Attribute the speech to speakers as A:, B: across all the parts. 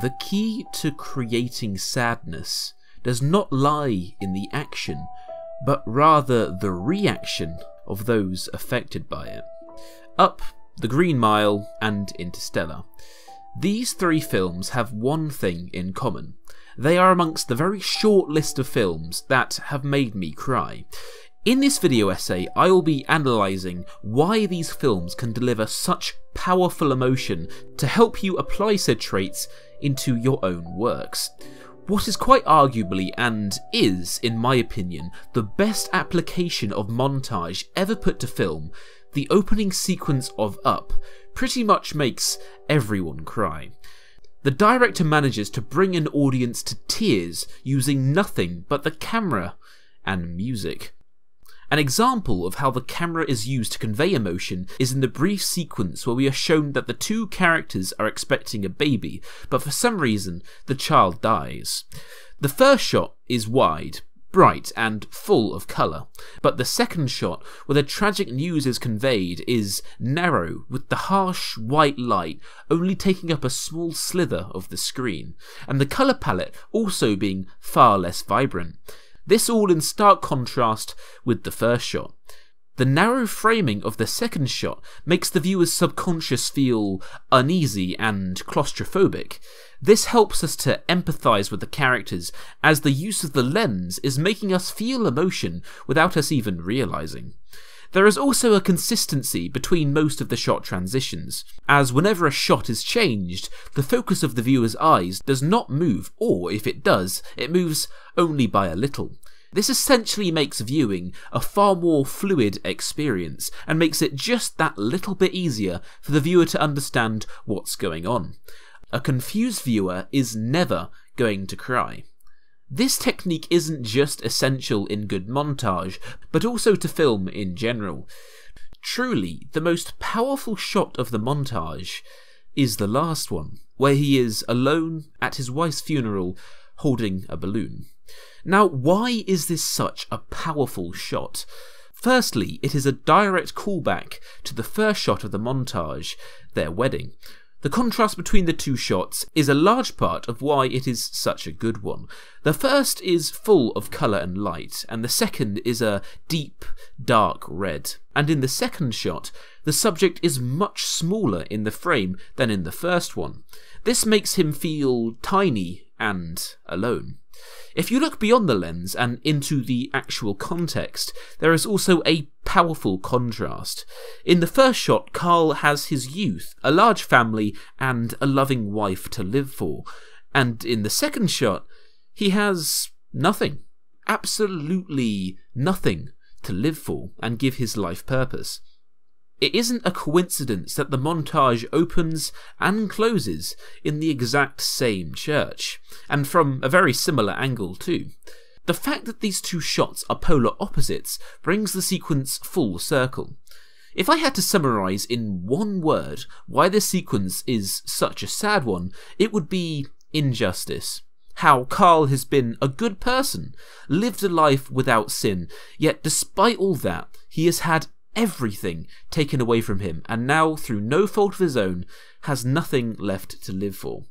A: The key to creating sadness does not lie in the action, but rather the reaction of those affected by it. Up, The Green Mile, and Interstellar. These three films have one thing in common. They are amongst the very short list of films that have made me cry. In this video essay, I will be analysing why these films can deliver such powerful emotion to help you apply said traits into your own works. What is quite arguably, and is, in my opinion, the best application of montage ever put to film, the opening sequence of Up pretty much makes everyone cry. The director manages to bring an audience to tears using nothing but the camera and music. An example of how the camera is used to convey emotion is in the brief sequence where we are shown that the two characters are expecting a baby, but for some reason the child dies. The first shot is wide, bright and full of colour, but the second shot where the tragic news is conveyed is narrow, with the harsh white light only taking up a small slither of the screen, and the colour palette also being far less vibrant. This all in stark contrast with the first shot. The narrow framing of the second shot makes the viewer's subconscious feel uneasy and claustrophobic. This helps us to empathise with the characters, as the use of the lens is making us feel emotion without us even realising. There is also a consistency between most of the shot transitions, as whenever a shot is changed, the focus of the viewer's eyes does not move, or if it does, it moves only by a little. This essentially makes viewing a far more fluid experience, and makes it just that little bit easier for the viewer to understand what's going on. A confused viewer is never going to cry. This technique isn't just essential in good montage, but also to film in general. Truly, the most powerful shot of the montage is the last one, where he is alone at his wife's funeral holding a balloon. Now, why is this such a powerful shot? Firstly, it is a direct callback to the first shot of the montage, their wedding. The contrast between the two shots is a large part of why it is such a good one. The first is full of colour and light, and the second is a deep, dark red. And in the second shot, the subject is much smaller in the frame than in the first one. This makes him feel tiny and alone. If you look beyond the lens and into the actual context, there is also a powerful contrast. In the first shot, Carl has his youth, a large family, and a loving wife to live for. And in the second shot, he has nothing. Absolutely nothing to live for and give his life purpose. It isn't a coincidence that the montage opens and closes in the exact same church, and from a very similar angle too. The fact that these two shots are polar opposites brings the sequence full circle. If I had to summarise in one word why this sequence is such a sad one, it would be injustice. How Carl has been a good person, lived a life without sin, yet despite all that, he has had everything taken away from him, and now, through no fault of his own, has nothing left to live for.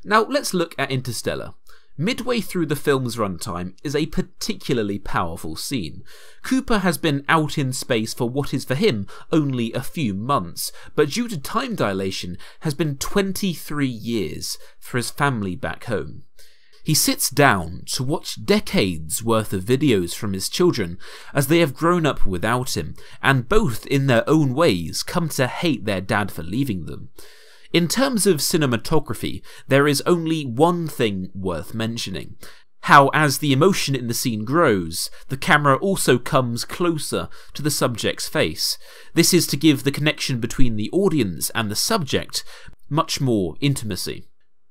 A: Now let's look at Interstellar. Midway through the film's runtime is a particularly powerful scene. Cooper has been out in space for what is for him only a few months, but due to time dilation has been 23 years for his family back home. He sits down to watch decades worth of videos from his children as they have grown up without him, and both in their own ways come to hate their dad for leaving them. In terms of cinematography, there is only one thing worth mentioning. How as the emotion in the scene grows, the camera also comes closer to the subject's face. This is to give the connection between the audience and the subject much more intimacy.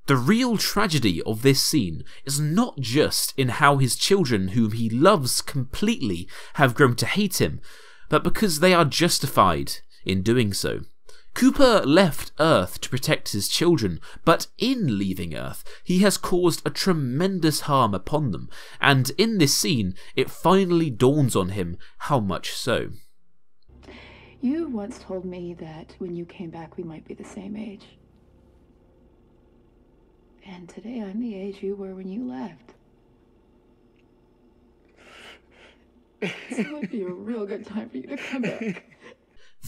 A: The real tragedy of this scene is not just in how his children, whom he loves completely, have grown to hate him, but because they are justified in doing so. Cooper left Earth to protect his children, but in leaving Earth, he has caused a tremendous harm upon them, and in this scene, it finally dawns on him how much so.
B: You once told me that when you came back we might be the same age. And today I'm the age you were when you left. So it might be a real good time for you to come back.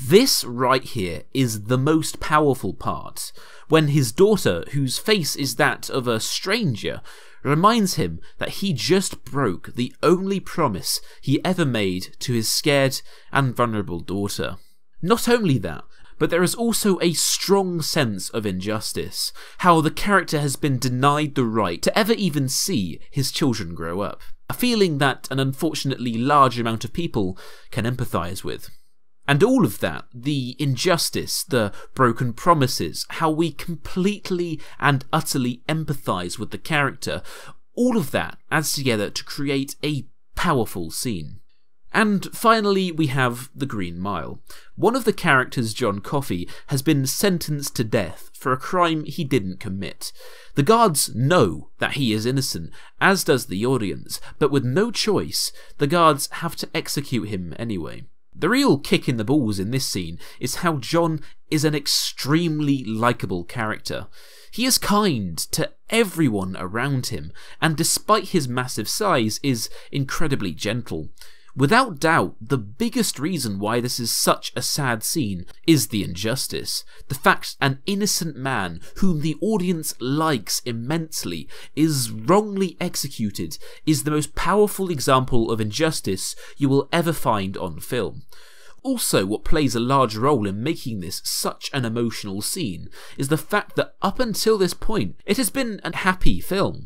A: This right here is the most powerful part, when his daughter, whose face is that of a stranger, reminds him that he just broke the only promise he ever made to his scared and vulnerable daughter. Not only that, but there is also a strong sense of injustice, how the character has been denied the right to ever even see his children grow up, a feeling that an unfortunately large amount of people can empathise with. And all of that, the injustice, the broken promises, how we completely and utterly empathise with the character, all of that adds together to create a powerful scene. And finally, we have the Green Mile. One of the characters, John Coffey, has been sentenced to death for a crime he didn't commit. The guards know that he is innocent, as does the audience, but with no choice, the guards have to execute him anyway. The real kick in the balls in this scene is how John is an extremely likeable character. He is kind to everyone around him, and despite his massive size, is incredibly gentle. Without doubt, the biggest reason why this is such a sad scene is the injustice. The fact an innocent man, whom the audience likes immensely, is wrongly executed is the most powerful example of injustice you will ever find on film. Also, what plays a large role in making this such an emotional scene is the fact that up until this point, it has been a happy film.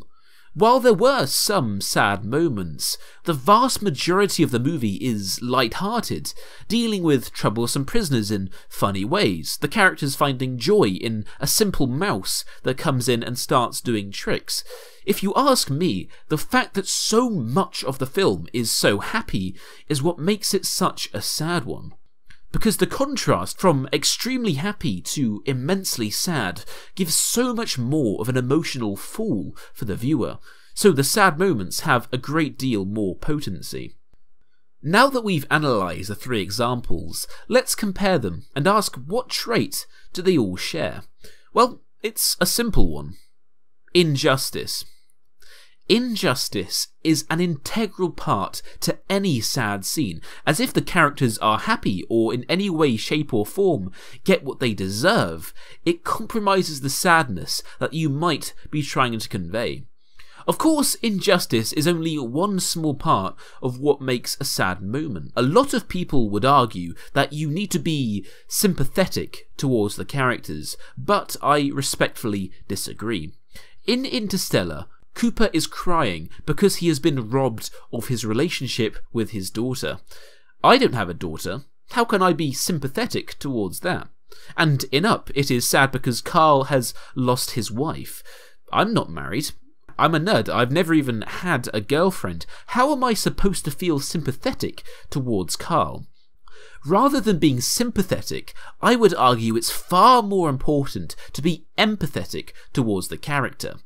A: While there were some sad moments, the vast majority of the movie is light-hearted, dealing with troublesome prisoners in funny ways, the characters finding joy in a simple mouse that comes in and starts doing tricks. If you ask me, the fact that so much of the film is so happy is what makes it such a sad one. Because the contrast from extremely happy to immensely sad gives so much more of an emotional fall for the viewer, so the sad moments have a great deal more potency. Now that we've analysed the three examples, let's compare them and ask what trait do they all share? Well, it's a simple one. Injustice. Injustice is an integral part to any sad scene, as if the characters are happy or in any way, shape or form get what they deserve, it compromises the sadness that you might be trying to convey. Of course, injustice is only one small part of what makes a sad moment. A lot of people would argue that you need to be sympathetic towards the characters, but I respectfully disagree. In Interstellar, Cooper is crying because he has been robbed of his relationship with his daughter. I don't have a daughter. How can I be sympathetic towards that? And in Up, it is sad because Carl has lost his wife. I'm not married. I'm a nerd. I've never even had a girlfriend. How am I supposed to feel sympathetic towards Carl? Rather than being sympathetic, I would argue it's far more important to be empathetic towards the character.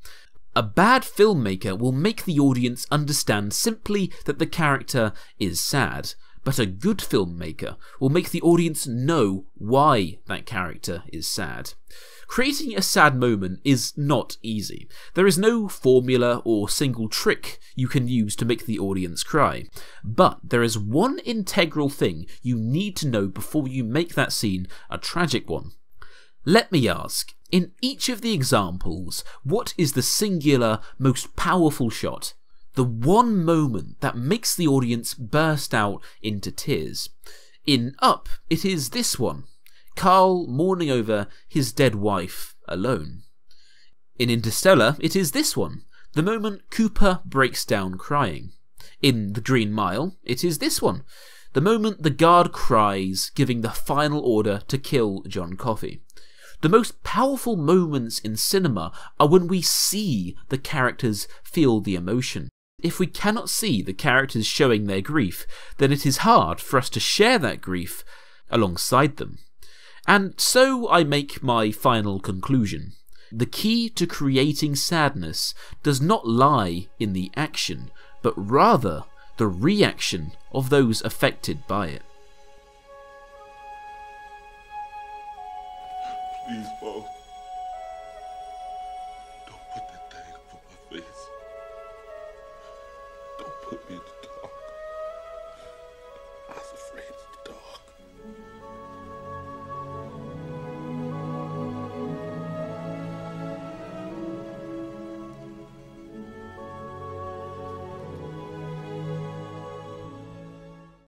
A: A bad filmmaker will make the audience understand simply that the character is sad, but a good filmmaker will make the audience know why that character is sad. Creating a sad moment is not easy. There is no formula or single trick you can use to make the audience cry, but there is one integral thing you need to know before you make that scene a tragic one. Let me ask, in each of the examples, what is the singular, most powerful shot? The one moment that makes the audience burst out into tears. In Up, it is this one. Carl mourning over his dead wife alone. In Interstellar, it is this one. The moment Cooper breaks down crying. In The Green Mile, it is this one. The moment the guard cries, giving the final order to kill John Coffey. The most powerful moments in cinema are when we see the characters feel the emotion. If we cannot see the characters showing their grief, then it is hard for us to share that grief alongside them. And so I make my final conclusion. The key to creating sadness does not lie in the action, but rather the reaction of those affected by it.
C: Please, Paul. Don't put that me to talk.